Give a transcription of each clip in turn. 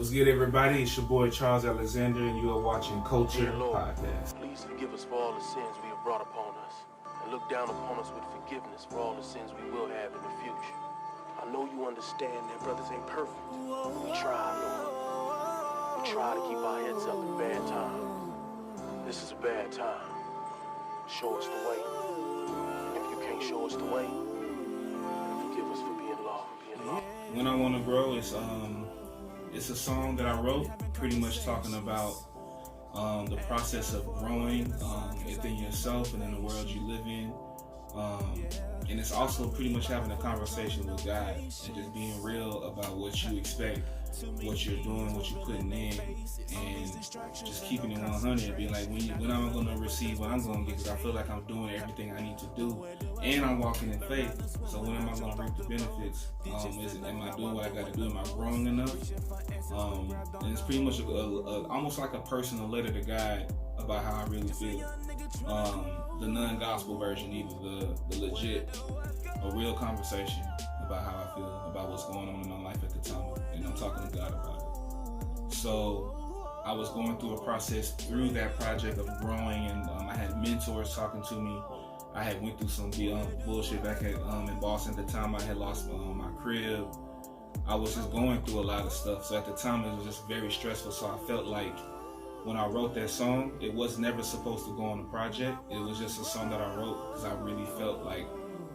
What's good, everybody? It's your boy Charles Alexander, and you are watching Culture Dear Lord, Podcast. please forgive us for all the sins we have brought upon us, and look down upon us with forgiveness for all the sins we will have in the future. I know you understand that brothers ain't perfect. We try, Lord. We try to keep our heads up in bad times. This is a bad time. Show us the way. If you can't show us the way, forgive us for being lost. When I Want to Grow, it's a song that I wrote, pretty much talking about the process of growing within yourself and in the world you live in. And it's also pretty much having a conversation with God and just being real about what you expect, what you're doing, what you're putting in, and just keeping it 100 and being like, when am I going to receive what I'm going to get? Because I feel like I'm doing everything I need to do, and I'm walking in faith. So when am I going to reap the benefits? Am I doing what I got to do? Am I growing enough? And it's pretty much almost like a personal letter to God about how I really feel. The non-gospel version, either the legit, a real conversation about how I feel, about what's going on in my life at the time, and I'm talking to God about it. So I was going through a process through that project of growing, and I had mentors talking to me. I had went through some bullshit back at in Boston at the time. I had lost my crib. I was just going through a lot of stuff. So at the time it was just very stressful. So I felt like when I wrote that song, it was never supposed to go on the project. It was just a song that I wrote because I really felt like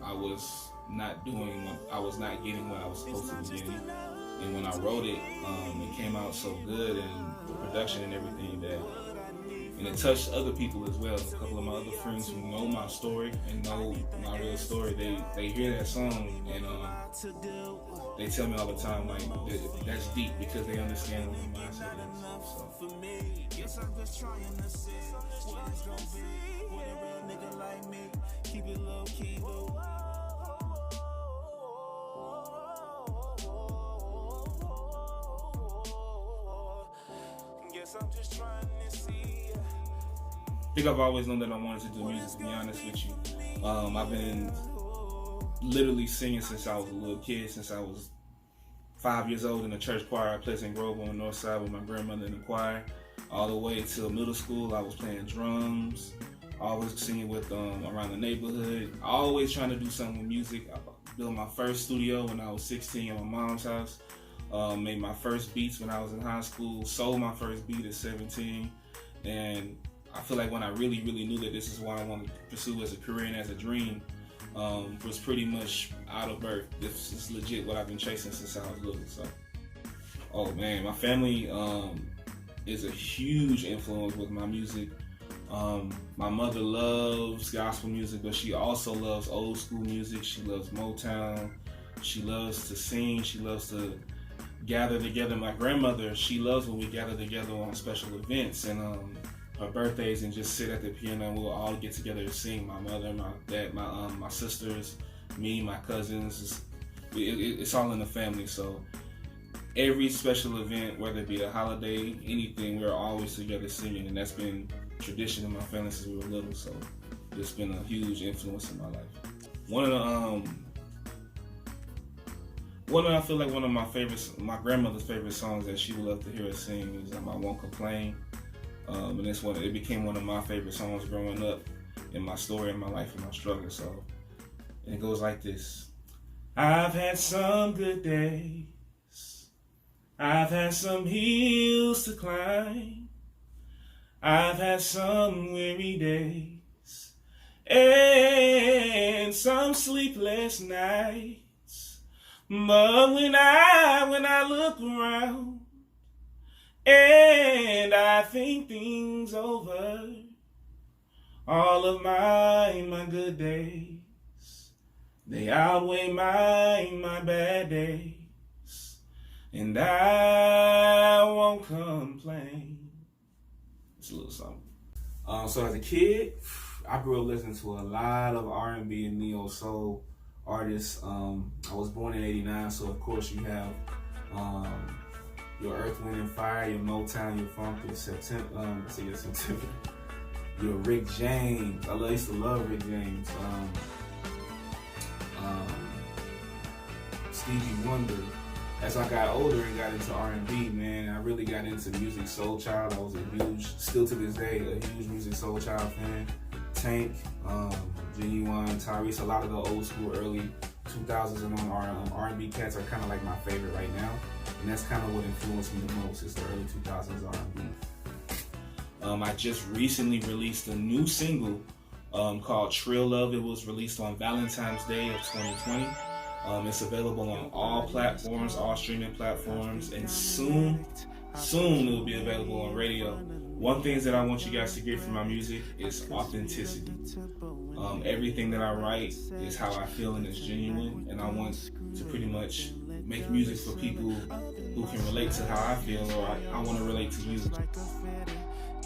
I was not getting what I was supposed to be getting. And when I wrote it, it came out so good, and the production and everything and it touched other people as well. A couple of my other friends who know my story and know my real story, they hear that song and they tell me all the time, like, that's deep, because they understand what my mindset is. So. I'm just trying to see what it's gonna be with a real nigga like me. Keep it low key, boo. Guess I'm just trying to see. I think I've always known that I wanted to do music, to be honest with you. I've been literally singing since I was a little kid, since I was 5 years old in the church choir at Pleasant Grove on the north side with my grandmother in the choir. All the way till middle school, I was playing drums, always singing with around the neighborhood, always trying to do something with music. I built my first studio when I was 16 at my mom's house, made my first beats when I was in high school, sold my first beat at 17, and I feel like when I really, really knew that this is what I wanted to pursue as a career and as a dream, was pretty much out of birth. This is legit what I've been chasing since I was little. So, oh man, my family is a huge influence with my music. My mother loves gospel music, but she also loves old school music. She loves Motown. She loves to sing. She loves to gather together. My grandmother, she loves when we gather together on special events and her birthdays and just sit at the piano and we'll all get together to sing. My mother, my dad, my sisters, me, my cousins. It's all in the family. So every special event, whether it be a holiday, anything, we're always together singing, and that's been tradition in my family since we were little. So it's been a huge influence in my life. I feel like one of my grandmother's favorite songs that she would love to hear us sing is "I Won't Complain," and it became one of my favorite songs growing up in my story, in my life, and my struggle. So, and it goes like this: I've had some good days. I've had some hills to climb. I've had some weary days and some sleepless nights. But when I look around and I think things over, all of my good days, they outweigh my bad days. And I won't complain. It's a little something. So as a kid, I grew up listening to a lot of R&B and neo soul artists. I was born in '89, so of course you have your Earth, Wind and Fire, your Motown, your Funk, your September, your Rick James. I used to love Rick James. Stevie Wonder. As I got older and got into R&B, man, I really got into music Soul Child. I was still to this day, a huge music Soul Child fan. Tank, Genuine, Tyrese, a lot of the old school early 2000s and on R&B cats are kind of like my favorite right now. And that's kind of what influenced me the most, is the early 2000s R&B. I just recently released a new single called Trill Love. It was released on Valentine's Day of 2020. It's available on all platforms, all streaming platforms, and soon it will be available on radio. One thing that I want you guys to get from my music is authenticity. Everything that I write is how I feel and it's genuine, and I want to pretty much make music for people who can relate to how I feel, or I want to relate to you.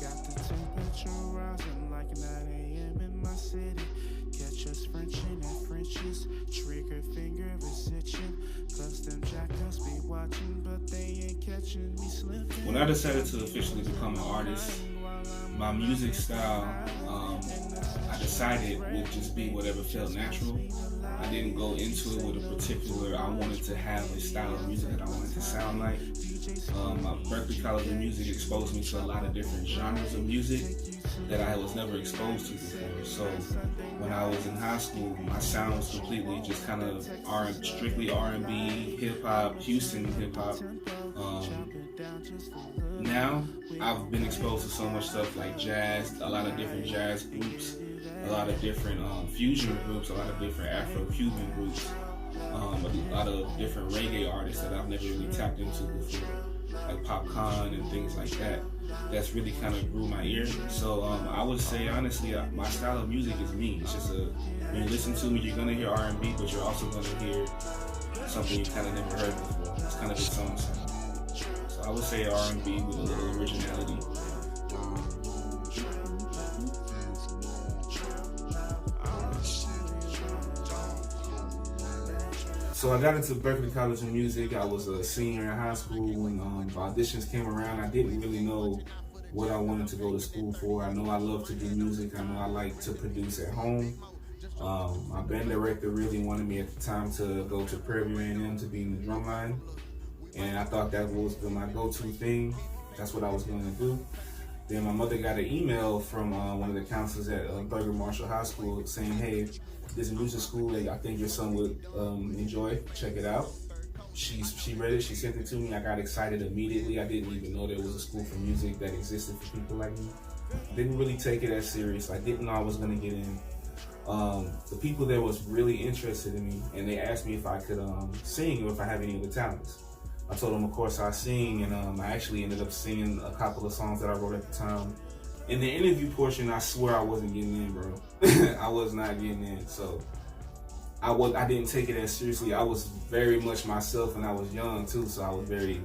Got the temperature rising like 9 a.m. in my city. Catch us Frenching at French's. Trigger finger is itching. Cause them jackals be watching, but they ain't catching me slipping. When I decided to officially become an artist, my music style, I decided would just be whatever felt natural. I didn't go into it with a particular, I wanted to have a style of music that I wanted to sound like. Berklee College of Music exposed me to a lot of different genres of music that I was never exposed to before. So when I was in high school, my sound was completely just kind of strictly R&B, hip-hop, Houston hip-hop. Now, I've been exposed to so much stuff like jazz, a lot of different jazz groups, a lot of different fusion groups, a lot of different Afro-Cuban groups, a lot of different reggae artists that I've never really tapped into before, like Popcorn and things like that. That's really kind of grew my ear. So I would say, honestly, my style of music is me. It's just when you listen to me, you're going to hear R&B, but you're also going to hear something you kind of never heard before. It's kind of its own sound. So I would say R&B with a little originality. So I got into Berklee College of Music. I was a senior in high school when auditions came around. I didn't really know what I wanted to go to school for. I know I love to do music. I know I like to produce at home. My band director really wanted me at the time to go to Prairie View A&M to be in the drum line. And I thought that was my go-to thing. That's what I was going to do. Then my mother got an email from one of the counselors at Thurgood Marshall High School saying, hey, there's a music school that I think your son would enjoy. Check it out. She read it. She sent it to me. I got excited immediately. I didn't even know there was a school for music that existed for people like me. Didn't really take it as serious. I didn't know I was going to get in. The people there was really interested in me, and they asked me if I could sing or if I have any other talents. I told them, of course, I sing, and I actually ended up singing a couple of songs that I wrote at the time. In the interview portion, I swear I wasn't getting in, bro. I was not getting in, so I didn't take it as seriously. I was very much myself, and I was young too, so I was very,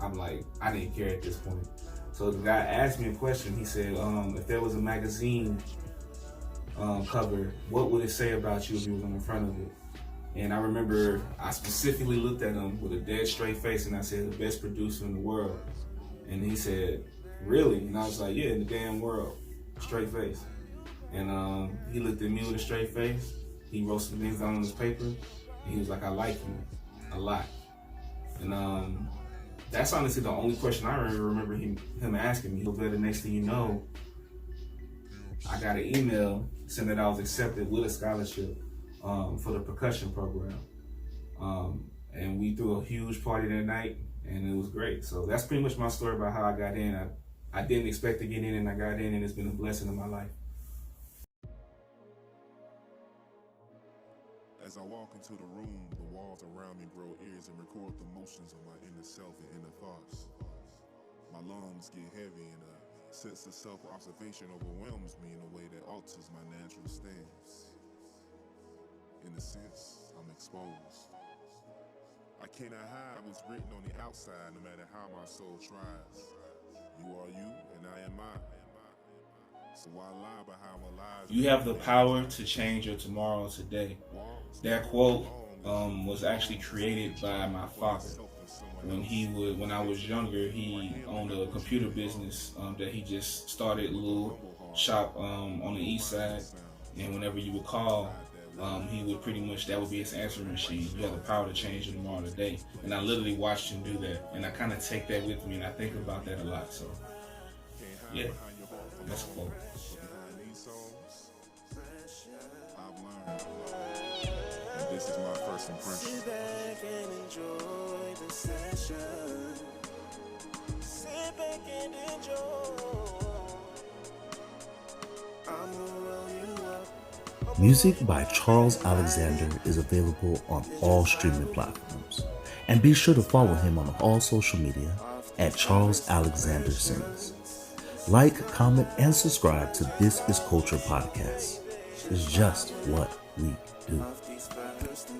I'm like, I didn't care at this point. So the guy asked me a question. He said, if there was a magazine cover, what would it say about you if you was on the front of it? And I remember I specifically looked at him with a dead straight face, and I said, the best producer in the world. And he said, really? And I was like, yeah, in the damn world. Straight face. And he looked at me with a straight face. He wrote some things down on his paper, and he was like, I like you a lot. And that's honestly the only question I remember him asking me. But the next thing you know, I got an email saying that I was accepted with a scholarship for the percussion program. And we threw a huge party that night, and it was great. So that's pretty much my story about how I got in. I didn't expect to get in, and I got in, and it's been a blessing in my life. As I walk into the room, the walls around me grow ears and record the motions of my inner self and inner thoughts. My lungs get heavy, and a sense of self-observation overwhelms me in a way that alters my natural stance. In a sense, I'm exposed. I cannot hide what's written on the outside, no matter how my soul tries. You are you, and I am I. So why lie about how I'm alive? You have the power to change your tomorrow today. That quote was actually created by my father. When I was younger, he owned a computer business that he just started, a little shop on the east side. And whenever you would call, he would pretty much, that would be his answering machine. You have the power to change your tomorrow today. And I literally watched him do that. And I kind of take that with me, and I think about that a lot. So, yeah, that's a quote. This is my first impression. Sit back and enjoy the session. Sit back and enjoy. I'ma roll you up. Music by Charles Alexander is available on all streaming platforms. And be sure to follow him on all social media at Charles Alexander Sings. Like, comment, and subscribe to This Is Culture podcast. It's just what we do. These first